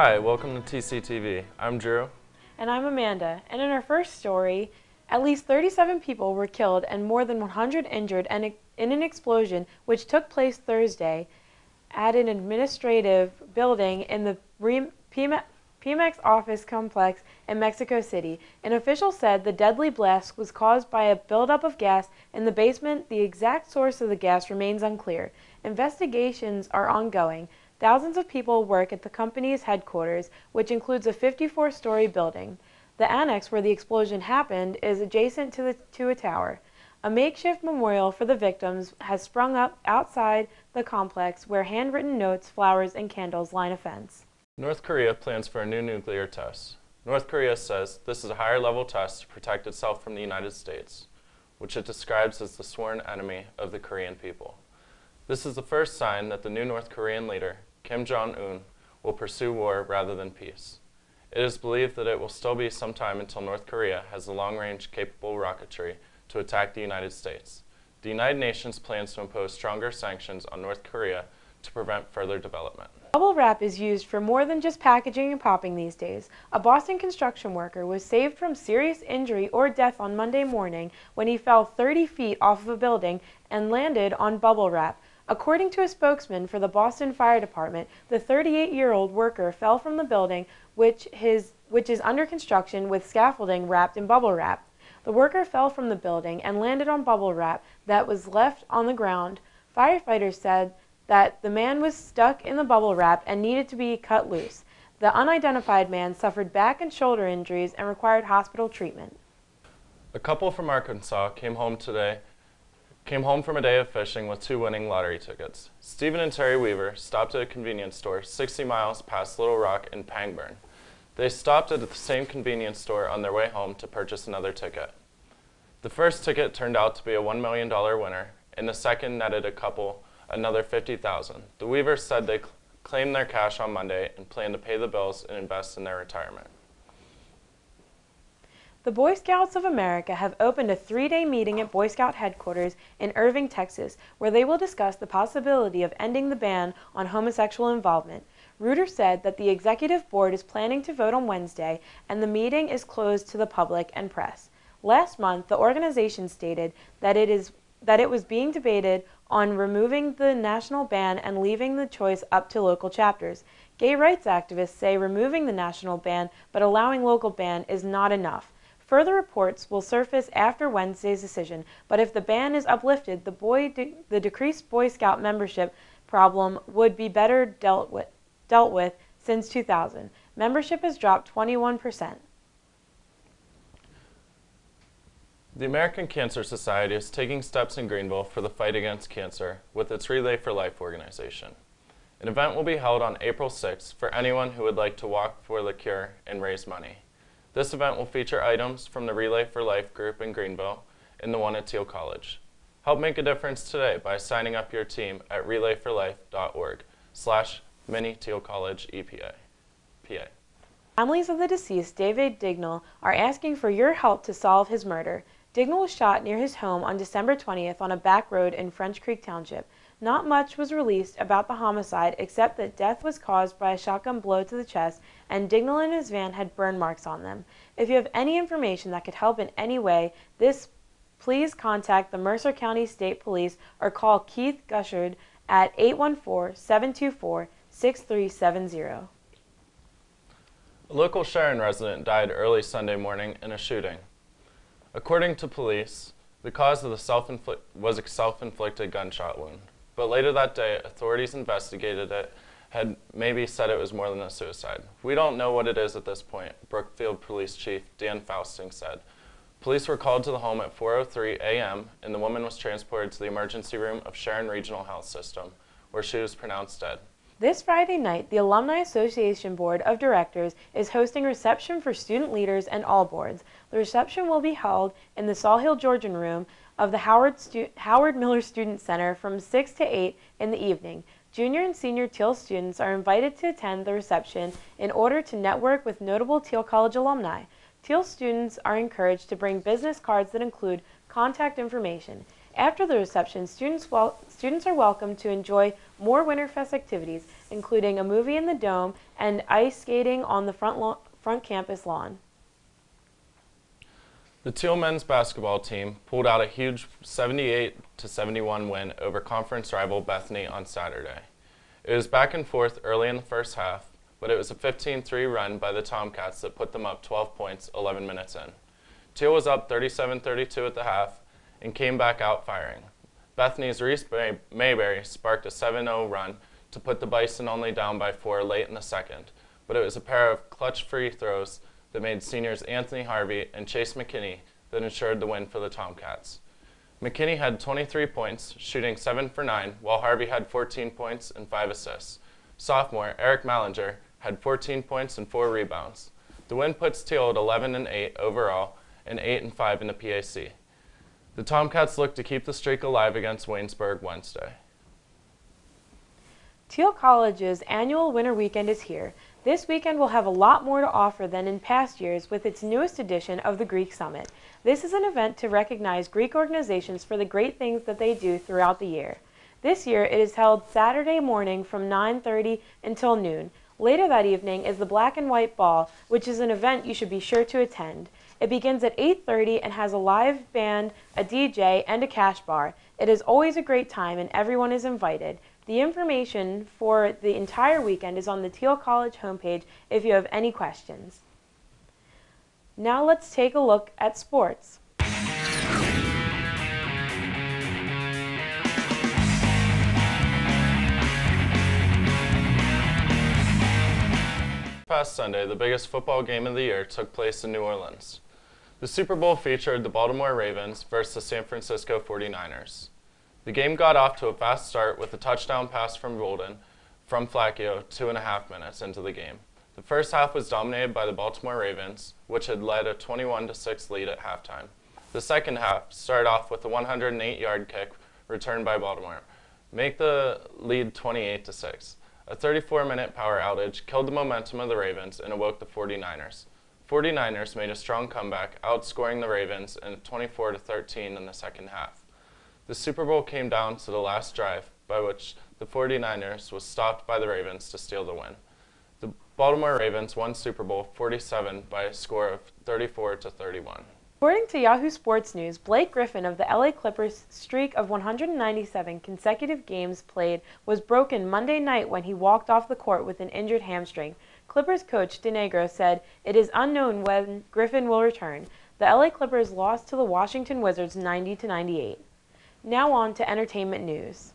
Hi, welcome to TCTV. I'm Drew. And I'm Amanda. And in our first story, at least 37 people were killed and more than 100 injured in an explosion which took place Thursday at an administrative building in the Pemex office complex in Mexico City. An official said the deadly blast was caused by a buildup of gas in the basement. The exact source of the gas remains unclear. Investigations are ongoing. Thousands of people work at the company's headquarters, which includes a 54-story building. The annex where the explosion happened is adjacent to a tower. A makeshift memorial for the victims has sprung up outside the complex where handwritten notes, flowers, and candles line a fence. North Korea plans for a new nuclear test. North Korea says this is a higher-level test to protect itself from the United States, which it describes as the sworn enemy of the Korean people. This is the first sign that the new North Korean leader, Kim Jong-un, will pursue war rather than peace. It is believed that it will still be some time until North Korea has the long-range capable rocketry to attack the United States. The United Nations plans to impose stronger sanctions on North Korea to prevent further development. Bubble wrap is used for more than just packaging and popping these days. A Boston construction worker was saved from serious injury or death on Monday morning when he fell 30 feet off of a building and landed on bubble wrap. According to a spokesman for the Boston Fire Department, the 38-year-old worker fell from the building, which is under construction with scaffolding wrapped in bubble wrap. The worker fell from the building and landed on bubble wrap that was left on the ground. Firefighters said that the man was stuck in the bubble wrap and needed to be cut loose. The unidentified man suffered back and shoulder injuries and required hospital treatment. A couple from Arkansas came home from a day of fishing with 2 winning lottery tickets. Stephen and Terry Weaver stopped at a convenience store 60 miles past Little Rock in Pangburn. They stopped at the same convenience store on their way home to purchase another ticket. The first ticket turned out to be a $1 million winner, and the second netted a couple another $50,000. The Weavers said they claimed their cash on Monday and plan to pay the bills and invest in their retirement. The Boy Scouts of America have opened a 3-day meeting at Boy Scout headquarters in Irving, Texas, where they will discuss the possibility of ending the ban on homosexual involvement. Reuter said that the executive board is planning to vote on Wednesday, and the meeting is closed to the public and press. Last month, the organization stated that it was being debated on removing the national ban and leaving the choice up to local chapters. Gay rights activists say removing the national ban but allowing local ban is not enough. Further reports will surface after Wednesday's decision, but if the ban is uplifted, the decreased Boy Scout membership problem would be better dealt with since 2000. Membership has dropped 21%. The American Cancer Society is taking steps in Greenville for the fight against cancer with its Relay for Life organization. An event will be held on April 6th for anyone who would like to walk for the cure and raise money. This event will feature items from the Relay for Life group in Greenville and the one at Thiel College. Help make a difference today by signing up your team at relayforlife.org/mini-Thiel-College-EPA. Families of the deceased David Dignall are asking for your help to solve his murder. Dignall was shot near his home on December 20th on a back road in French Creek Township. Not much was released about the homicide except that death was caused by a shotgun blow to the chest and Dignall and his van had burn marks on them. If you have any information that could help in any way, please contact the Mercer County State Police or call Keith Gushard at 814-724-6370. A local Sharon resident died early Sunday morning in a shooting. According to police, the cause of the was a self-inflicted gunshot wound. But later that day, authorities investigated it, had maybe said it was more than a suicide. We don't know what it is at this point, Brookfield Police Chief Dan Fausting said. Police were called to the home at 4:03 a.m. and the woman was transported to the emergency room of Sharon Regional Health System, where she was pronounced dead. This Friday night, the Alumni Association Board of Directors is hosting a reception for student leaders and all boards. The reception will be held in the Sawhill Georgian Room of the Howard Miller Student Center from 6 to 8 in the evening. Junior and senior Thiel students are invited to attend the reception in order to network with notable Thiel College alumni. Thiel students are encouraged to bring business cards that include contact information. After the reception, students are welcome to enjoy more Winterfest activities, including a movie in the Dome and ice skating on the front campus lawn. The Teal men's basketball team pulled out a huge 78-71 win over conference rival Bethany on Saturday. It was back and forth early in the first half, but it was a 15-3 run by the Tomcats that put them up 12 points 11 minutes in. Teal was up 37-32 at the half and came back out firing. Bethany's Reese Mayberry sparked a 7-0 run to put the Bison only down by 4 late in the second, but it was a pair of clutch free throws that made seniors Anthony Harvey and Chase McKinney that ensured the win for the Tomcats. McKinney had 23 points, shooting 7 for 9, while Harvey had 14 points and 5 assists. Sophomore Eric Mallinger had 14 points and 4 rebounds. The win puts Teal at 11-8 overall and 8-5 in the PAC. The Tomcats look to keep the streak alive against Waynesburg Wednesday. Teal College's annual Winter Weekend is here. This weekend will have a lot more to offer than in past years with its newest edition of the Greek Summit. This is an event to recognize Greek organizations for the great things that they do throughout the year. This year it is held Saturday morning from 9:30 until noon. Later that evening is the Black and White Ball, which is an event you should be sure to attend. It begins at 8:30 and has a live band, a DJ, and a cash bar. It is always a great time and everyone is invited. The information for the entire weekend is on the Teal College homepage if you have any questions. Now let's take a look at sports. Past Sunday, the biggest football game of the year took place in New Orleans. The Super Bowl featured the Baltimore Ravens versus the San Francisco 49ers. The game got off to a fast start with a touchdown pass from Golden from Flacco 2.5 minutes into the game. The first half was dominated by the Baltimore Ravens, which had led a 21-6 lead at halftime. The second half started off with a 108-yard kick returned by Baltimore, make the lead 28-6. A 34-minute power outage killed the momentum of the Ravens and awoke the 49ers. 49ers made a strong comeback, outscoring the Ravens in 24-13 in the second half. The Super Bowl came down to the last drive, by which the 49ers was stopped by the Ravens to steal the win. The Baltimore Ravens won Super Bowl 47 by a score of 34-31. According to Yahoo Sports News, Blake Griffin of the LA Clippers' streak of 197 consecutive games played was broken Monday night when he walked off the court with an injured hamstring. Clippers coach DeNegro said it is unknown when Griffin will return. The LA Clippers lost to the Washington Wizards 90-98. Now on to entertainment news.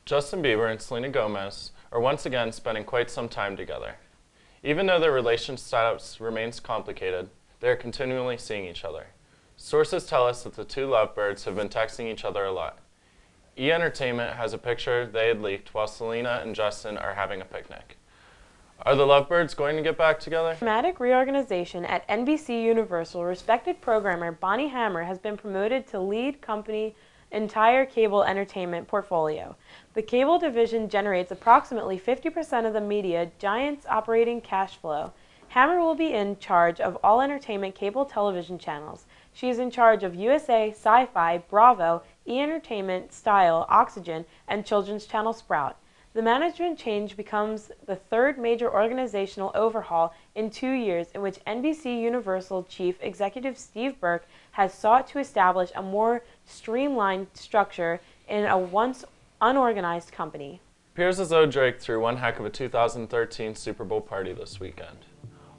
Justin Bieber and Selena Gomez are once again spending quite some time together. Even though their relationship status remains complicated, they are continually seeing each other. Sources tell us that the two lovebirds have been texting each other a lot. E! Entertainment has a picture they had leaked while Selena and Justin are having a picnic. Are the lovebirds going to get back together? Dramatic reorganization at NBC Universal. Respected programmer Bonnie Hammer has been promoted to lead company entire cable entertainment portfolio. The cable division generates approximately 50% of the media giant's operating cash flow. Hammer will be in charge of all entertainment cable television channels. She is in charge of USA, Sci-Fi, Bravo, E! Entertainment, Style, Oxygen, and Children's Channel Sprout. The management change becomes the third major organizational overhaul in 2 years in which NBC Universal Chief Executive Steve Burke has sought to establish a more streamlined structure in a once unorganized company. Appears as though Drake threw one heck of a 2013 Super Bowl party this weekend.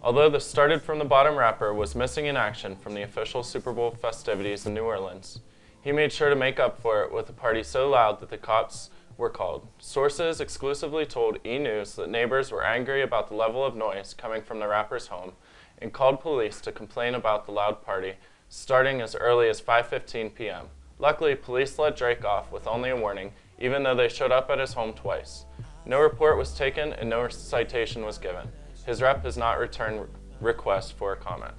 Although the started from the bottom rapper was missing in action from the official Super Bowl festivities in New Orleans, he made sure to make up for it with a party so loud that the cops were called. Sources exclusively told E! News that neighbors were angry about the level of noise coming from the rapper's home and called police to complain about the loud party starting as early as 5:15 p.m. Luckily, police let Drake off with only a warning, even though they showed up at his home twice. No report was taken and no citation was given. His rep has not returned requests for a comment.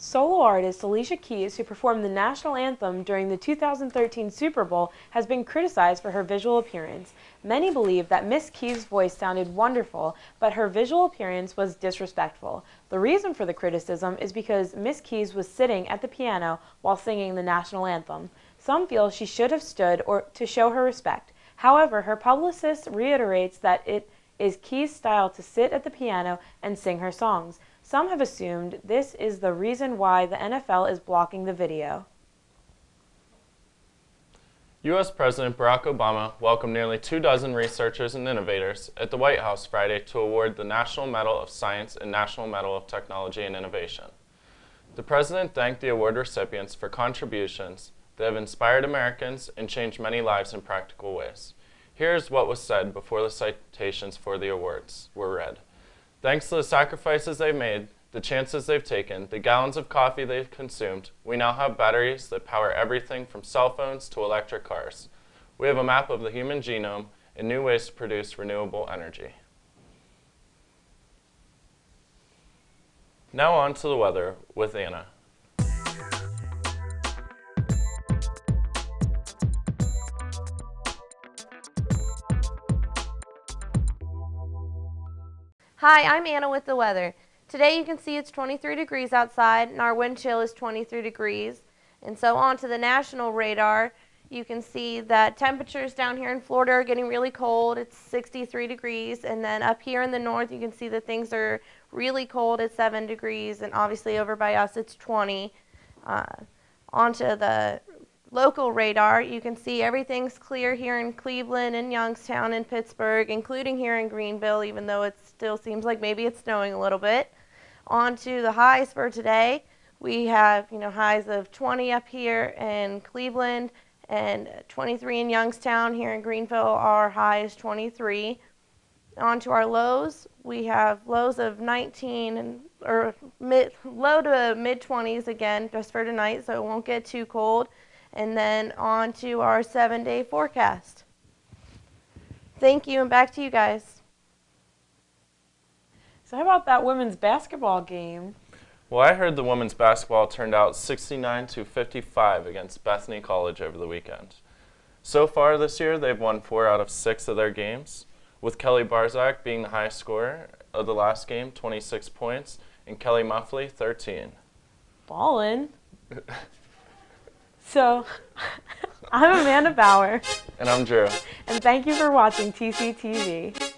Solo artist Alicia Keys, who performed the national anthem during the 2013 Super Bowl, has been criticized for her visual appearance. Many believe that Miss Keys' voice sounded wonderful, but her visual appearance was disrespectful. The reason for the criticism is because Miss Keys was sitting at the piano while singing the national anthem. Some feel she should have stood to show her respect. However, her publicist reiterates that it is Keys' style to sit at the piano and sing her songs. Some have assumed this is the reason why the NFL is blocking the video. U.S. President Barack Obama welcomed nearly 24 researchers and innovators at the White House Friday to award the National Medal of Science and National Medal of Technology and Innovation. The president thanked the award recipients for contributions that have inspired Americans and changed many lives in practical ways. Here's what was said before the citations for the awards were read. Thanks to the sacrifices they've made, the chances they've taken, the gallons of coffee they've consumed, we now have batteries that power everything from cell phones to electric cars. We have a map of the human genome and new ways to produce renewable energy. Now on to the weather with Anna. Hi, I'm Anna with the weather. Today you can see it's 23 degrees outside and our wind chill is 23 degrees. And so onto the national radar, you can see that temperatures down here in Florida are getting really cold. It's 63 degrees. And then up here in the north, you can see that things are really cold at 7 degrees. And obviously over by us, it's 20. Onto the local radar, you can see everything's clear here in Cleveland and Youngstown and Pittsburgh, including here in Greenville, even though it still seems like maybe it's snowing a little bit. On to the highs for today. We have, highs of 20 up here in Cleveland and 23 in Youngstown. Here in Greenville, our high is 23. On to our lows. We have lows of 19 or low to mid-20s again just for tonight, so it won't get too cold. And then on to our 7-day forecast. Thank you, and back to you guys. So how about that women's basketball game? Well, I heard the women's basketball turned out 69-55 against Bethany College over the weekend. So far this year, they've won 4 out of 6 of their games, with Kelly Barzak being the highest scorer of the last game, 26 points, and Kelly Muffley, 13. Ballin'. So, I'm Amanda Bauer. And I'm Drew. And thank you for watching TCTV.